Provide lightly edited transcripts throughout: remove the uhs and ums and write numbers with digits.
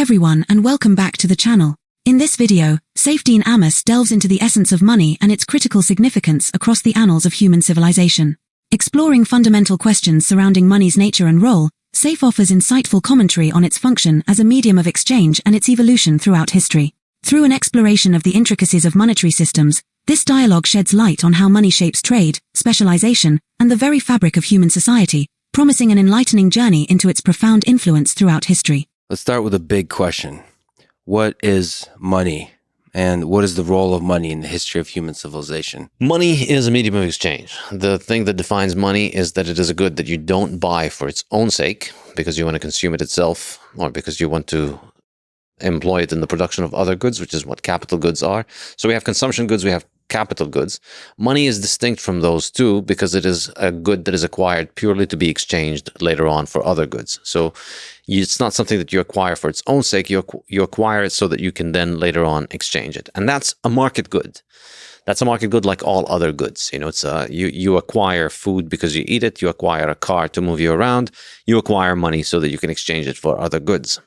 everyone and welcome back to the channel. In this video, Saifedean Ammous delves into the essence of money and its critical significance across the annals of human civilization. Exploring fundamental questions surrounding money's nature and role, Saif offers insightful commentary on its function as a medium of exchange and its evolution throughout history. Through an exploration of the intricacies of monetary systems, this dialogue sheds light on how money shapes trade, specialization, and the very fabric of human society, promising an enlightening journey into its profound influence throughout history. Let's start with a big question. What is money? And what is the role of money in the history of human civilization? Money is a medium of exchange. The thing that defines money is that it is a good that you don't buy for its own sake, because you want to consume it itself, or because you want to employ it in the production of other goods, which is what capital goods are. So we have consumption goods, we have capital goods. Money is distinct from those two because it is a good that is acquired purely to be exchanged later on for other goods. So it's not something that you acquire for its own sake. You acquire it so that you can then later on exchange it. And that's a market good. That's a market good like all other goods. You know, it's you acquire food because you eat it. You acquire a car to move you around. You acquire money so that you can exchange it for other goods.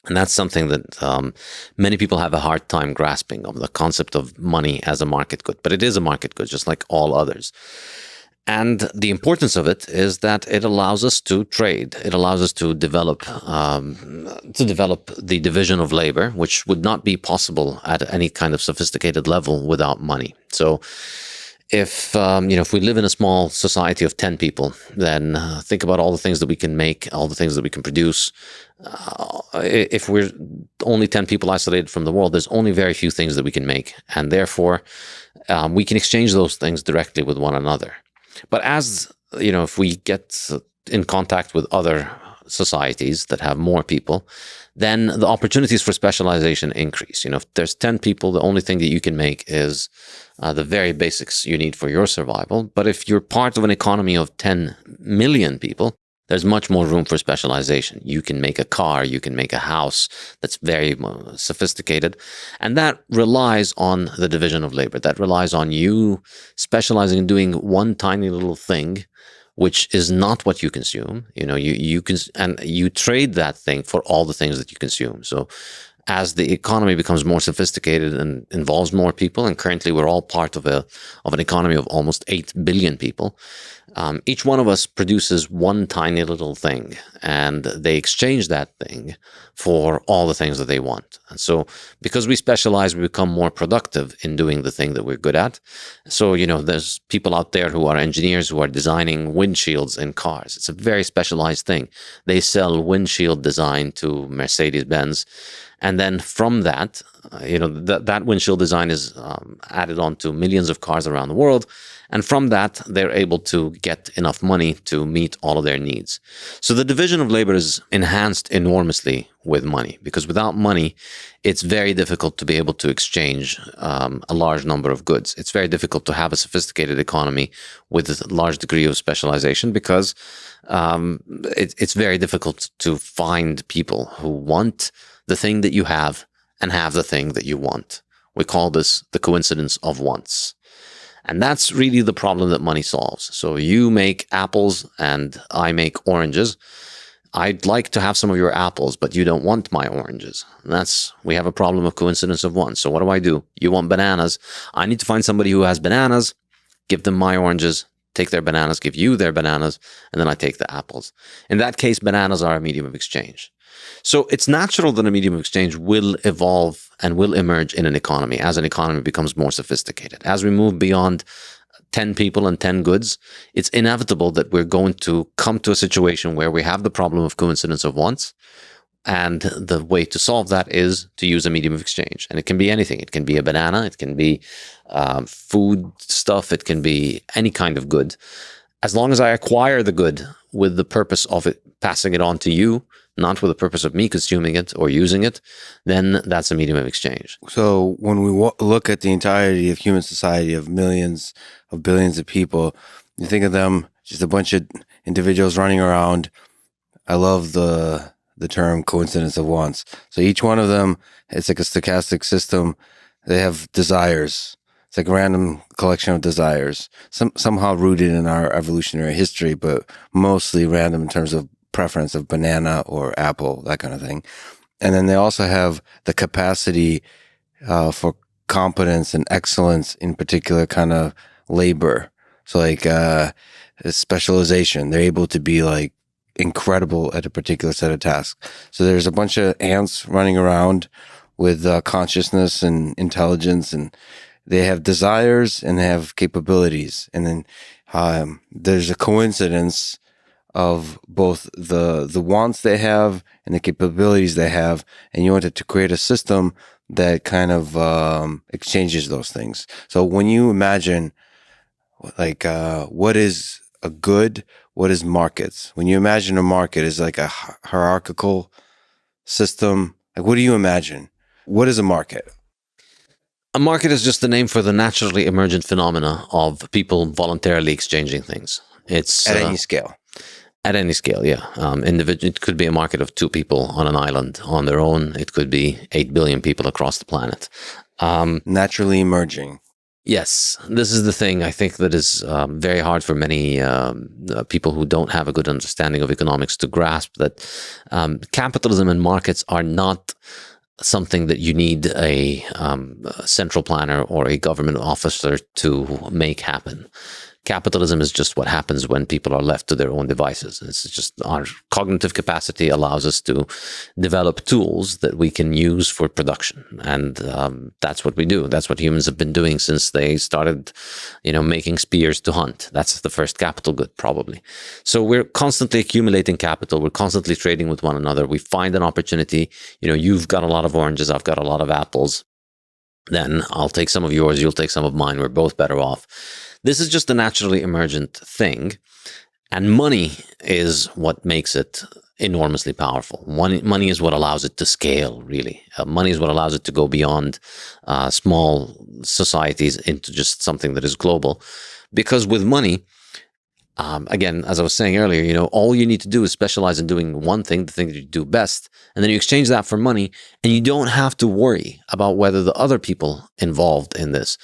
And that's something that many people have a hard time grasping, of the concept of money as a market good. But it is a market good, just like all others. And the importance of it is that it allows us to trade. It allows us to develop the division of labor, which would not be possible at any kind of sophisticated level without money. So if we live in a small society of 10 people, then think about all the things that we can make, all the things that we can produce. If we're only 10 people isolated from the world, there's only very few things that we can make. And therefore, we can exchange those things directly with one another. But as, if we get in contact with other societies that have more people, then the opportunities for specialization increase. If there's 10 people, the only thing that you can make is the very basics you need for your survival. But if you're part of an economy of 10 million people, there's much more room for specialization. You can make a car, you can make a house that's very sophisticated. And that relies on the division of labor. That relies on you specializing in doing one tiny little thing, which is not what you consume. You trade that thing for all the things that you consume. So as the economy becomes more sophisticated and involves more people, and currently we're all part of an economy of almost 8 billion people, each one of us produces one tiny little thing, and they exchange that thing for all the things that they want. And so because we specialize, we become more productive in doing the thing that we're good at. So, there's people out there who are engineers who are designing windshields in cars. It's a very specialized thing. They sell windshield design to Mercedes-Benz. And then from that, that windshield design is added on to millions of cars around the world. And from that, they're able to get enough money to meet all of their needs. So the division of labor is enhanced enormously with money, because without money, it's very difficult to be able to exchange a large number of goods. It's very difficult to have a sophisticated economy with a large degree of specialization, because it's very difficult to find people who want the thing that you have and have the thing that you want. We call this the coincidence of wants. And that's really the problem that money solves. So you make apples and I make oranges. I'd like to have some of your apples, but you don't want my oranges. And we have a problem of coincidence of wants. So what do? You want bananas. I need to find somebody who has bananas, give them my oranges, take their bananas, give you their bananas, and then I take the apples. In that case, bananas are a medium of exchange. So it's natural that a medium of exchange will evolve and will emerge in an economy as an economy becomes more sophisticated. As we move beyond 10 people and 10 goods, it's inevitable that we're going to come to a situation where we have the problem of coincidence of wants. And the way to solve that is to use a medium of exchange. And it can be anything. It can be a banana. It can be food stuff. It can be any kind of good. As long as I acquire the good with the purpose of it passing it on to you, not with the purpose of me consuming it or using it, then that's a medium of exchange. So when we look at the entirety of human society of millions of billions of people, you think of them just a bunch of individuals running around. I love the term coincidence of wants. So each one of them, it's like a stochastic system. They have desires. It's like a random collection of desires, somehow rooted in our evolutionary history, but mostly random in terms of preference of banana or apple, that kind of thing. And then they also have the capacity for competence and excellence in particular kind of labor. So like specialization, they're able to be like incredible at a particular set of tasks. So there's a bunch of ants running around with consciousness and intelligence, and they have desires and they have capabilities. And then there's a coincidence of both the wants they have and the capabilities they have, and you wanted to create a system that kind of exchanges those things. So when you imagine like what is a good, what is markets? When you imagine a market is like a hierarchical system, like what do you imagine? What is a market? A market is just the name for the naturally emergent phenomena of people voluntarily exchanging things. It's At any scale. At any scale, yeah. It could be a market of 2 people on an island on their own. It could be 8 billion people across the planet. Naturally emerging. Yes, this is the thing I think that is very hard for many people who don't have a good understanding of economics to grasp, that capitalism and markets are not something that you need a central planner or a government officer to make happen. Capitalism is just what happens when people are left to their own devices. It's just our cognitive capacity allows us to develop tools that we can use for production. And that's what we do. That's what humans have been doing since they started, making spears to hunt. That's the first capital good, probably. So we're constantly accumulating capital. We're constantly trading with one another. We find an opportunity. You've got a lot of oranges. I've got a lot of apples. Then I'll take some of yours. You'll take some of mine. We're both better off. This is just a naturally emergent thing, and money is what makes it enormously powerful. Money is what allows it to scale, really. Money is what allows it to go beyond small societies into just something that is global. Because with money, again, as I was saying earlier, all you need to do is specialize in doing one thing, the thing that you do best, and then you exchange that for money, and you don't have to worry about whether the other people involved in this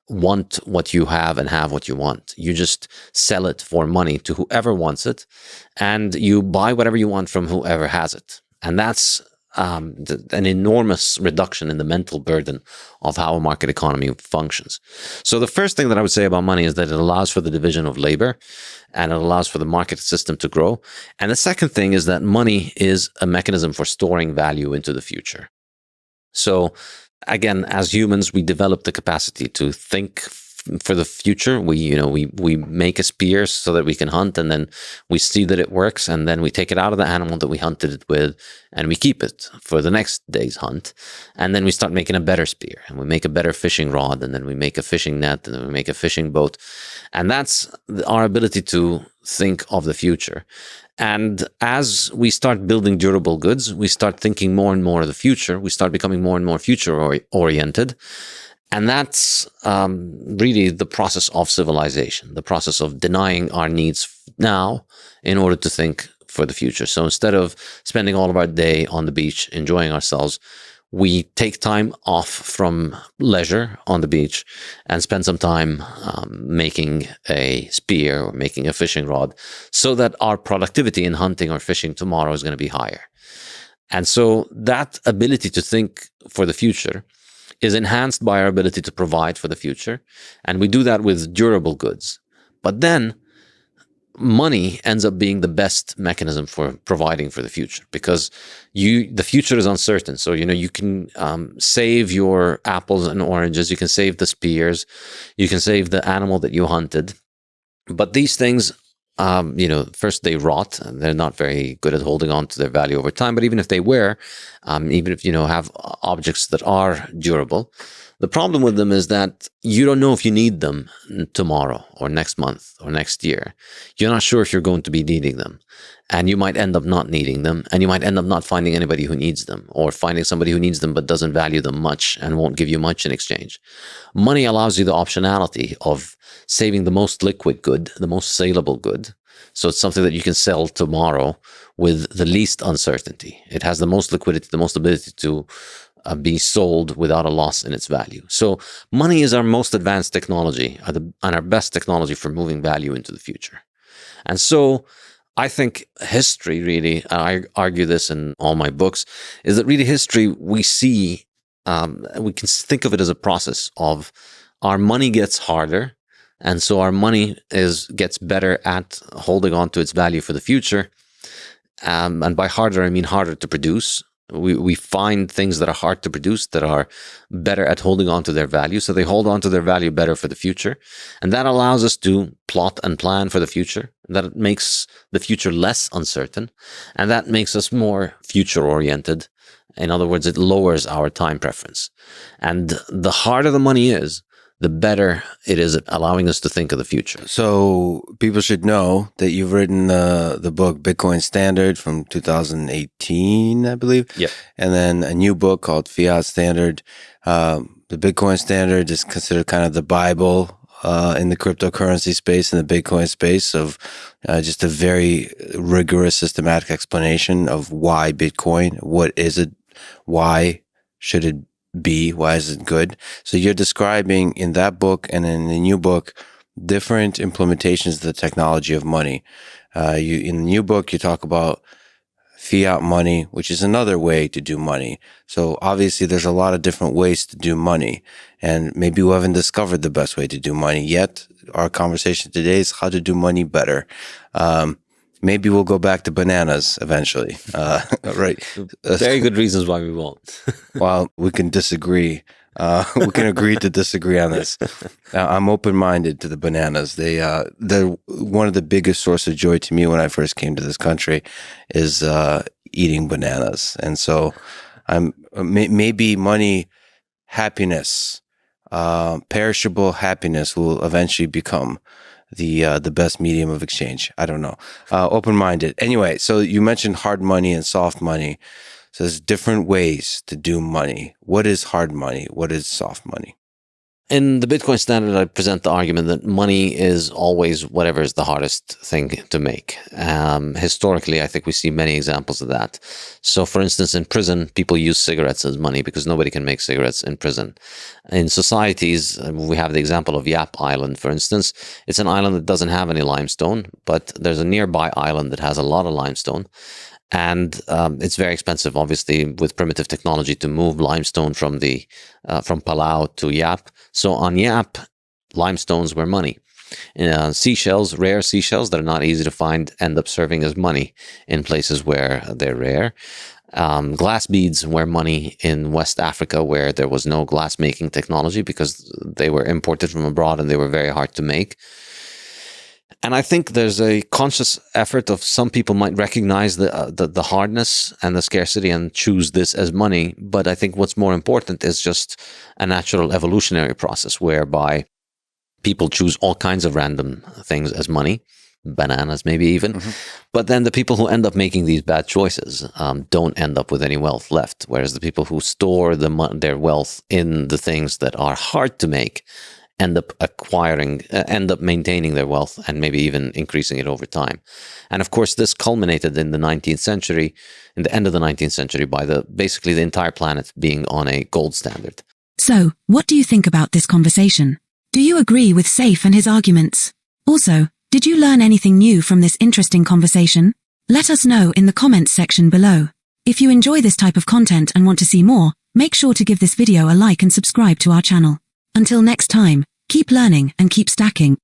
want what you have and have what you want. You just sell it for money to whoever wants it, and you buy whatever you want from whoever has it. And that's an enormous reduction in the mental burden of how a market economy functions. So the first thing that I would say about money is that it allows for the division of labor, and it allows for the market system to grow. And the second thing is that money is a mechanism for storing value into the future. So again, as humans, we develop the capacity to think for the future. We make a spear so that we can hunt, and then we see that it works, and then we take it out of the animal that we hunted it with, and we keep it for the next day's hunt. And then we start making a better spear, and we make a better fishing rod, and then we make a fishing net, and then we make a fishing boat. And that's our ability to think of the future. And as we start building durable goods, we start thinking more and more of the future. We start becoming more and more future-oriented. And that's really the process of civilization, the process of denying our needs now in order to think for the future. So instead of spending all of our day on the beach enjoying ourselves, we take time off from leisure on the beach and spend some time making a spear or making a fishing rod, so that our productivity in hunting or fishing tomorrow is going to be higher. And so that ability to think for the future is enhanced by our ability to provide for the future. And we do that with durable goods. But then money ends up being the best mechanism for providing for the future, because the future is uncertain. So, you can save your apples and oranges, you can save the spears, you can save the animal that you hunted. But these things, first they rot, and they're not very good at holding on to their value over time. But even if they were, even if, have objects that are durable, the problem with them is that you don't know if you need them tomorrow or next month or next year. You're not sure if you're going to be needing them. And you might end up not needing them. And you might end up not finding anybody who needs them, or finding somebody who needs them but doesn't value them much and won't give you much in exchange. Money allows you the optionality of saving the most liquid good, the most saleable good. So it's something that you can sell tomorrow with the least uncertainty. It has the most liquidity, the most ability to be sold without a loss in its value. So money is our most advanced technology and our best technology for moving value into the future. And so I think history really, I argue this in all my books, is that really history we see, we can think of it as a process of our money gets harder. And so our money gets better at holding on to its value for the future. And by harder, I mean harder to produce. We find things that are hard to produce that are better at holding on to their value. So they hold on to their value better for the future. And that allows us to plot and plan for the future. That makes the future less uncertain. And that makes us more future oriented. In other words, it lowers our time preference. And the harder the money is, the better it is at allowing us to think of the future. So people should know that you've written the book Bitcoin Standard from 2018, I believe. Yeah. And then a new book called Fiat Standard. The Bitcoin Standard is considered kind of the Bible in the cryptocurrency space and the Bitcoin space of just a very rigorous, systematic explanation of why Bitcoin, what is it, why should it be, why is it good? So you're describing in that book and in the new book different implementations of the technology of money. In the new book, you talk about fiat money, which is another way to do money. So obviously there's a lot of different ways to do money, and maybe we haven't discovered the best way to do money yet. Our conversation today is how to do money better. Maybe we'll go back to bananas eventually. Right. Very good reasons why we won't. Well, we can disagree. We can agree to disagree on this. I'm open-minded to the bananas. They're one of the biggest source of joy to me when I first came to this country is eating bananas. And so maybe money, happiness, perishable happiness will eventually become the best medium of exchange. I don't know. Open-minded. Anyway, so you mentioned hard money and soft money. So there's different ways to do money. What is hard money? What is soft money? In the Bitcoin Standard, I present the argument that money is always whatever is the hardest thing to make. Historically, I think we see many examples of that. So, for instance, in prison, people use cigarettes as money because nobody can make cigarettes in prison. In societies, we have the example of Yap Island, for instance. It's an island that doesn't have any limestone, but there's a nearby island that has a lot of limestone. And it's very expensive, obviously, with primitive technology to move limestone from Palau to Yap. So on Yap, limestones were money. Seashells, rare seashells that are not easy to find, end up serving as money in places where they're rare. Glass beads were money in West Africa, where there was no glass making technology because they were imported from abroad and they were very hard to make. And I think there's a conscious effort of some people might recognize the hardness and the scarcity and choose this as money. But I think what's more important is just a natural evolutionary process whereby people choose all kinds of random things as money, bananas maybe even. Mm-hmm. But then the people who end up making these bad choices don't end up with any wealth left. Whereas the people who store their wealth in the things that are hard to make end up maintaining their wealth and maybe even increasing it over time. And of course, this culminated in the 19th century, in the end of the 19th century, by basically the entire planet being on a gold standard. So, what do you think about this conversation? Do you agree with Saif and his arguments? Also, did you learn anything new from this interesting conversation? Let us know in the comments section below. If you enjoy this type of content and want to see more, make sure to give this video a like and subscribe to our channel. Until next time, keep learning and keep stacking.